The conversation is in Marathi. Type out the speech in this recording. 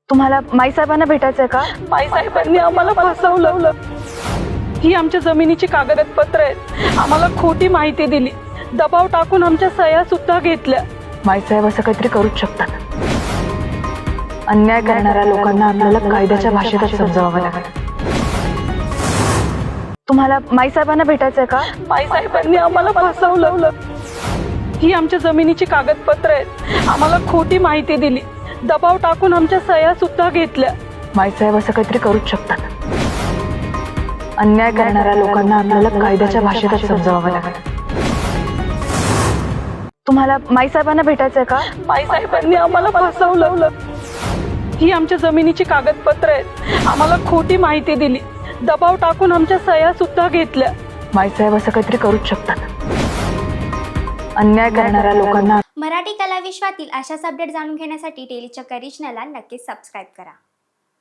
तुम्हाला माईसाहेबांना भेटायचंय का? माईसाहेबांनी आम्हाला फसवलं. ही आमच्या जमिनीची कागदपत्र आहेत. आम्हाला खोटी माहिती दिली, दबाव टाकून आमच्या सह्या सुद्धा घेतल्या. माईसाहेब असं काहीतरी करूच शकतात. अन्याय करणाऱ्या लोकांना आपल्याला कायद्याच्या भाषेतच समजावं लागेल. तुम्हाला माईसाहेबांना भेटायचंय का? माईसाहेबांनी आम्हाला फसवलं. ही आमच्या जमिनीची कागदपत्र आहेत. आम्हाला खोटी माहिती दिली, दबाव टाकून आमच्या सह्या सुद्धा घेतल्या. माईसाहेब असं काहीतरी करूच शकतात. अन्याय करणाऱ्या लोकांना आपल्याला कायद्याच्या भाषेतच समजावं लागेल. तुम्हाला माईसाहेबांना भेटायचंय का? माईसाहेबांनी आम्हाला फसवलं. ही आमच्या जमिनीची कागदपत्र आहेत. आम्हाला खोटी माहिती दिली, दबाव टाकून आमच्या सह्या सुद्धा घेतल्या. माईसाहेब असं काहीतरी करूच शकतात. अन्याय करणाऱ्या लोकांना मराठी कला विश्वातील अशाच अपडेट जाणून घेण्यासाठी डेली चक्कर रिजनला नक्कीच सबस्क्राईब करा.